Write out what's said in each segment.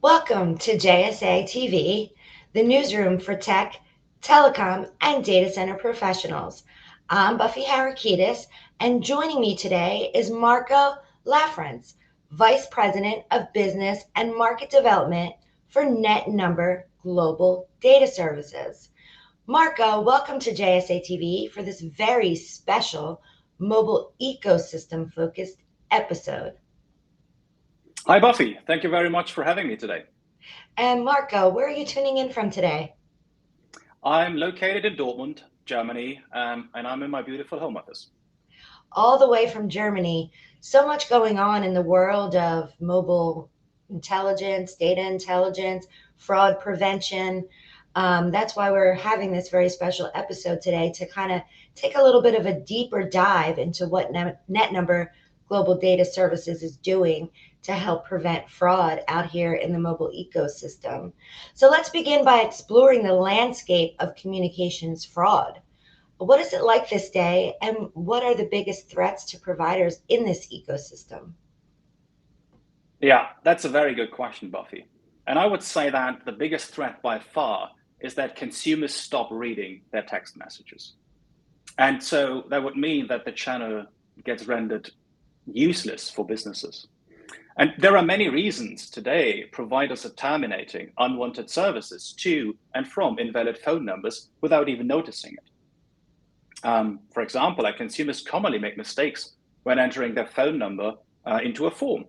Welcome to JSA TV, the newsroom for tech, telecom, and data center professionals. I'm Buffy Harakitis, and joining me today is Marco Lafrentz, Vice President of Business and Market Development for NetNumber Global Data Services. Marco, welcome to JSA TV for this very special mobile ecosystem focused episode. Hi, Buffy. Thank you very much for having me today. And Marco, where are you tuning in from today? I'm located in Dortmund, Germany, and I'm in my beautiful home office. All the way from Germany. So much going on in the world of mobile intelligence, data intelligence, fraud prevention. That's why we're having this very special episode today to kind of take a little bit of a deeper dive into what NetNumber Global Data Services is doing to help prevent fraud out here in the mobile ecosystem. So let's begin by exploring the landscape of communications fraud. What is it like this day, and what are the biggest threats to providers in this ecosystem? Yeah, that's a very good question, Buffy. And I would say that the biggest threat by far is that consumers stop reading their text messages. And so that would mean that the channel gets rendered useless for businesses. And there are many reasons today providers are terminating unwanted services to and from invalid phone numbers without even noticing it. For example, consumers commonly make mistakes when entering their phone number into a form.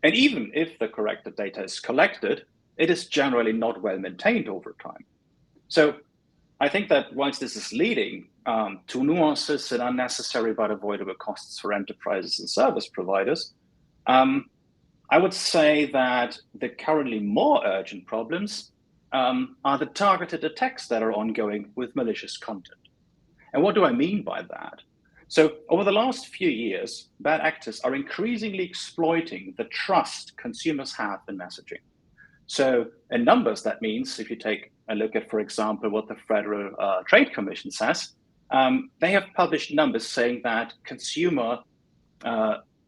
And even if the corrected data is collected, it is generally not well maintained over time. So I think that whilst this is leading to nuances and unnecessary but avoidable costs for enterprises and service providers, I would say that the currently more urgent problems are the targeted attacks that are ongoing with malicious content. And what do I mean by that? So over the last few years, bad actors are increasingly exploiting the trust consumers have in messaging. So in numbers, that means if you take a look at, for example, what the Federal Trade Commission says, they have published numbers saying that consumers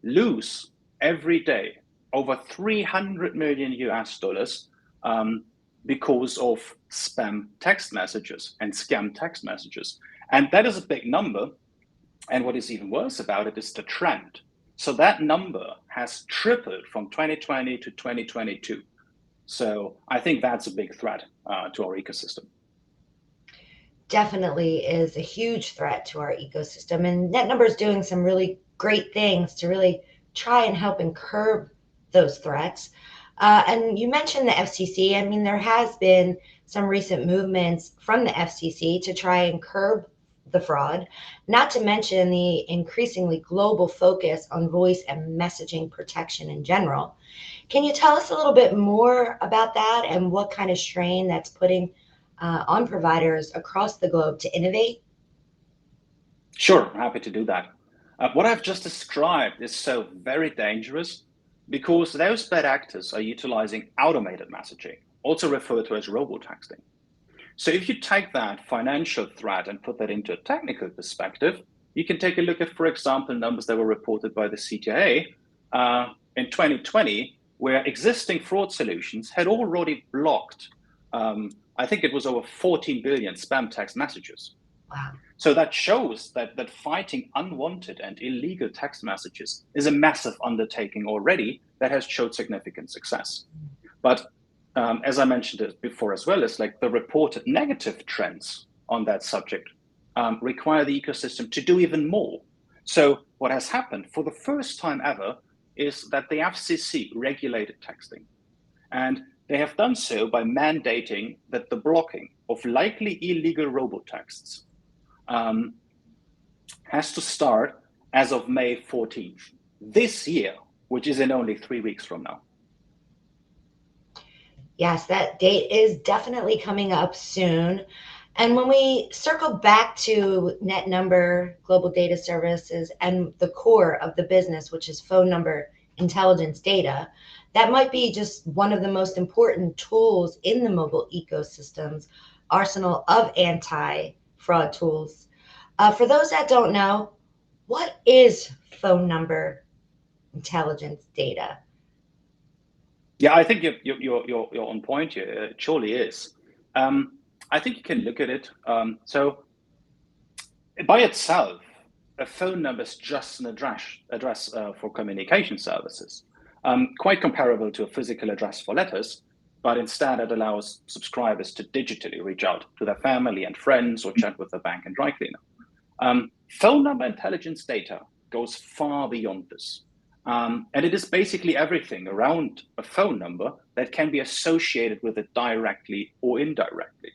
lose every day over 300 million US dollars because of spam text messages and scam text messages. And that is a big number. And what is even worse about it is the trend. So that number has tripled from 2020 to 2022. So I think that's a big threat to our ecosystem. Definitely is a huge threat to our ecosystem. And NetNumber is doing some really great things to really try and help and curb those threats. And you mentioned the FCC. I mean, there has been some recent movements from the FCC to try and curb the fraud, not to mention the increasingly global focus on voice and messaging protection in general. Can you tell us a little bit more about that and what kind of strain that's putting on providers across the globe to innovate? Sure, happy to do that. What I've just described is so very dangerous because those bad actors are utilizing automated messaging, also referred to as robotexting. So if you take that financial threat and put that into a technical perspective, you can take a look at, for example, numbers that were reported by the CTA in 2020, where existing fraud solutions had already blocked, I think it was over 14 billion spam text messages. Wow. So that shows that fighting unwanted and illegal text messages is a massive undertaking already that has showed significant success. But as I mentioned it before as well, it's like the reported negative trends on that subject require the ecosystem to do even more. So what has happened for the first time ever is that the FCC regulated texting. And they have done so by mandating that the blocking of likely illegal robotexts has to start as of May 14th this year, which is in only 3 weeks from now. Yes, that date is definitely coming up soon. And when we circle back to NetNumber Global Data Services and the core of the business, which is phone number intelligence data, that might be just one of the most important tools in the mobile ecosystem's arsenal of anti-fraud tools. For those that don't know, what is phone number intelligence data? Yeah, I think you're on point here. It surely is. I think you can look at it. So by itself, a phone number is just an address for communication services, quite comparable to a physical address for letters, but instead it allows subscribers to digitally reach out to their family and friends or chat with the bank and dry cleaner. Phone number intelligence data goes far beyond this. And it is basically everything around a phone number that can be associated with it directly or indirectly.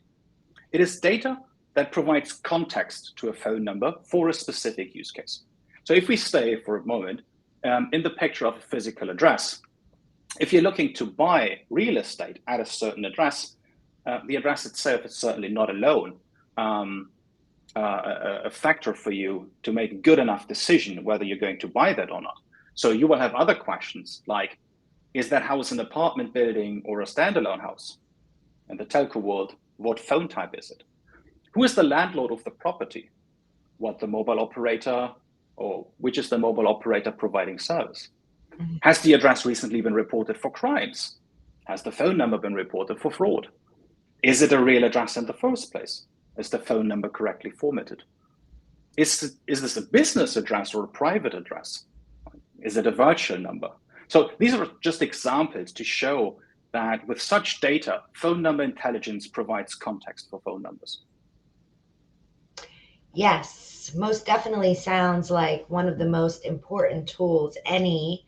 It is data that provides context to a phone number for a specific use case. So if we stay for a moment in the picture of a physical address, if you're looking to buy real estate at a certain address, the address itself is certainly not alone a factor for you to make a good enough decision whether you're going to buy that or not. So you will have other questions like, is that house an apartment building or a standalone house? In the telco world, what phone type is it? Who is the landlord of the property? What the mobile operator, or which is the mobile operator providing service? Mm-hmm. Has the address recently been reported for crimes? Has the phone number been reported for fraud? Is it a real address in the first place? Is the phone number correctly formatted? Is this a business address or a private address? Is it a virtual number? So these are just examples to show that with such data, phone number intelligence provides context for phone numbers. Yes, most definitely sounds like one of the most important tools any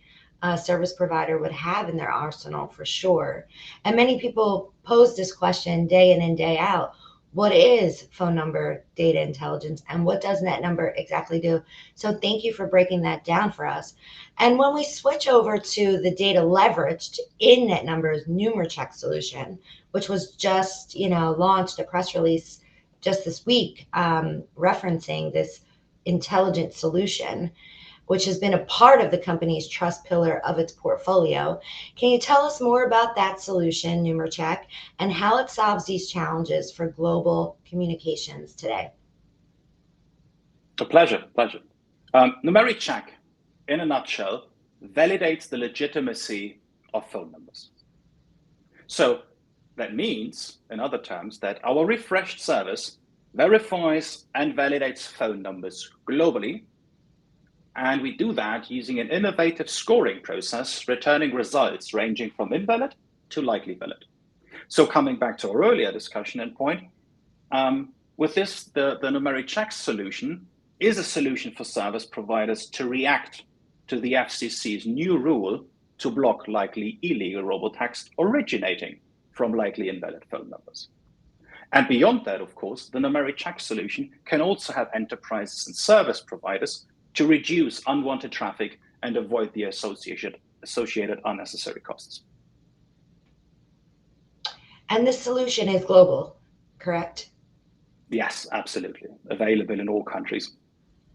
service provider would have in their arsenal for sure. And many people pose this question day in and day out. What is phone number data intelligence and what does NetNumber exactly do? So thank you for breaking that down for us. And when we switch over to the data leveraged in NetNumber's NumeriCheck solution, which was just, launched a press release just this week referencing this intelligent solution, which has been a part of the company's trust pillar of its portfolio. Can you tell us more about that solution, NumeriCheck, and how it solves these challenges for global communications today? A pleasure. NumeriCheck, in a nutshell, validates the legitimacy of phone numbers. So that means, in other terms, that our refreshed service verifies and validates phone numbers globally. And we do that using an innovative scoring process, returning results ranging from invalid to likely valid. So coming back to our earlier discussion and point, with this, the NumeriCheck solution is a solution for service providers to react to the FCC's new rule to block likely illegal robotext originating from likely invalid phone numbers. And beyond that, of course, the NumeriCheck solution can also help enterprises and service providers to reduce unwanted traffic and avoid the associated unnecessary costs. And this solution is global, correct? Yes, absolutely. Available in all countries.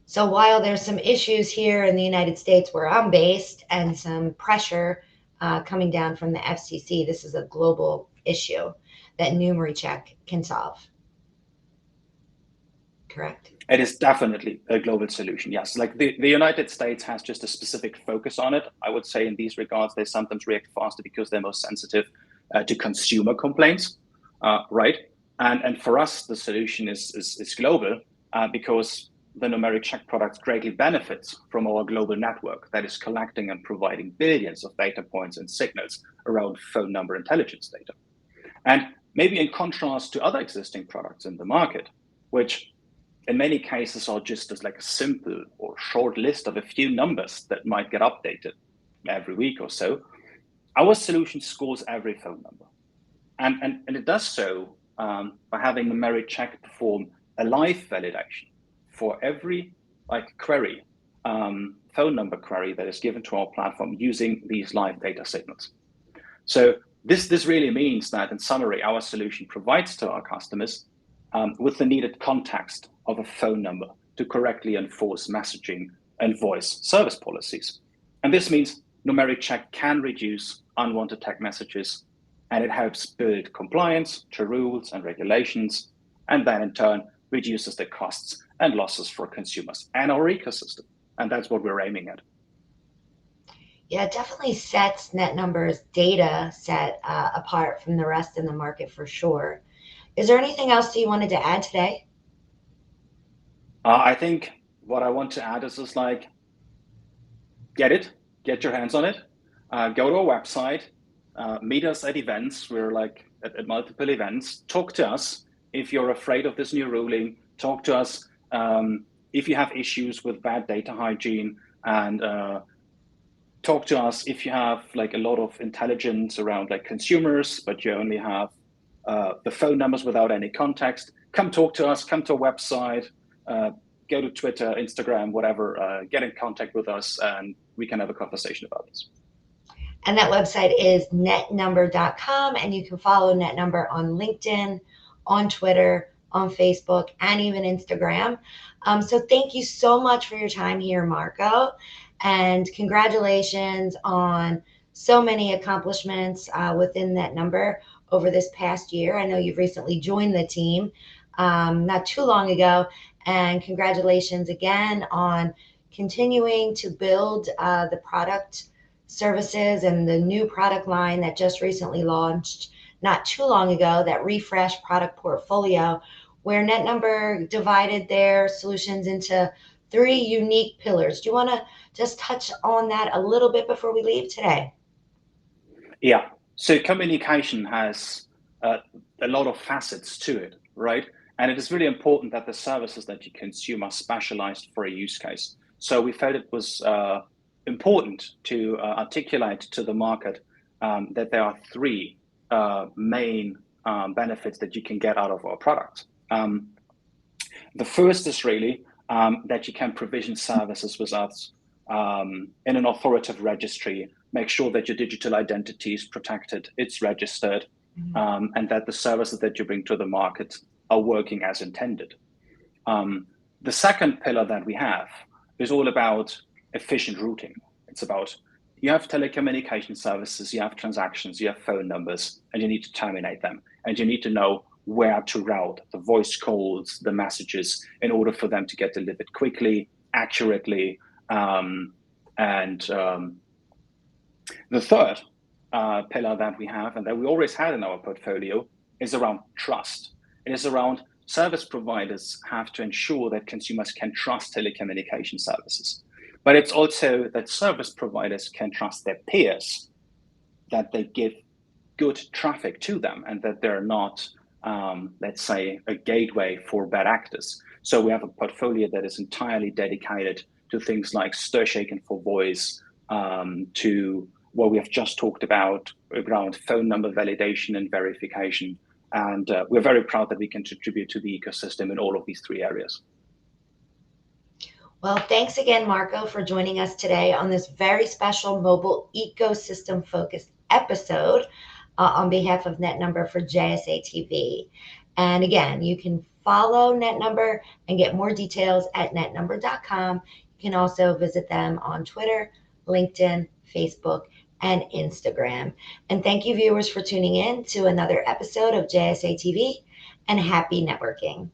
So while there's some issues here in the United States where I'm based and some pressure coming down from the FCC, this is a global issue that NumeriCheck can solve. Correct? It is definitely a global solution, yes. Like the United States has just a specific focus on it. I would say in these regards, they sometimes react faster because they're most sensitive to consumer complaints, right? And for us, the solution is global because the NumeriCheck product greatly benefits from our global network that is collecting and providing billions of data points and signals around phone number intelligence data. And maybe in contrast to other existing products in the market, which in many cases are just as like a simple or short list of a few numbers that might get updated every week or so, our solution scores every phone number. And it does so by having NumeriCheck perform a live validation for every query, phone number query that is given to our platform using these live data signals. So this really means that, in summary, our solution provides to our customers with the needed context of a phone number to correctly enforce messaging and voice service policies. And this means NumeriCheck can reduce unwanted text messages, and it helps build compliance to rules and regulations, and then in turn reduces the costs and losses for consumers and our ecosystem. And that's what we're aiming at. Yeah, it definitely sets NetNumber's data set apart from the rest in the market for sure. Is there anything else that you wanted to add today? I think what I want to add is just like, get it, get your hands on it, go to our website, meet us at events. We're like at multiple events. Talk to us if you're afraid of this new ruling. Talk to us if you have issues with bad data hygiene, and talk to us if you have like a lot of intelligence around like consumers, but you only have the phone numbers without any context. Come talk to us. Come to our website. Go to Twitter, Instagram, whatever. Get in contact with us, and we can have a conversation about this. And that website is netnumber.com. And you can follow NetNumber on LinkedIn, on Twitter, on Facebook, and even Instagram. So thank you so much for your time here, Marco. And congratulations on so many accomplishments within NetNumber over this past year. I know you've recently joined the team not too long ago. And congratulations again on continuing to build the product services and the new product line that just recently launched not too long ago, that refreshed product portfolio, where NetNumber divided their solutions into three unique pillars. Do you want to just touch on that a little bit before we leave today? Yeah. So communication has a lot of facets to it, right? And it is really important that the services that you consume are specialized for a use case. So we felt it was important to articulate to the market that there are three main benefits that you can get out of our product. The first is really that you can provision services with us in an authoritative registry, make sure that your digital identity is protected, it's registered, and that the services that you bring to the market are working as intended. The second pillar that we have is all about efficient routing. It's about, you have telecommunication services, you have transactions, you have phone numbers, and you need to terminate them. And you need to know where to route the voice calls, the messages, in order for them to get delivered quickly, accurately. The third pillar that we have, and that we always had in our portfolio, is around trust. It is around service providers have to ensure that consumers can trust telecommunication services. But it's also that service providers can trust their peers, that they give good traffic to them, and that they're not, let's say, a gateway for bad actors. So we have a portfolio that is entirely dedicated to things like stir shaken for voice, to what we have just talked about around phone number validation and verification. And we're very proud that we can contribute to the ecosystem in all of these three areas. Well, thanks again, Marco, for joining us today on this very special mobile ecosystem focused episode on behalf of NetNumber for JSA TV. And again, you can follow NetNumber and get more details at netnumber.com. You can also visit them on Twitter, LinkedIn, Facebook, and Instagram. And thank you, viewers, for tuning in to another episode of JSA TV, and happy networking.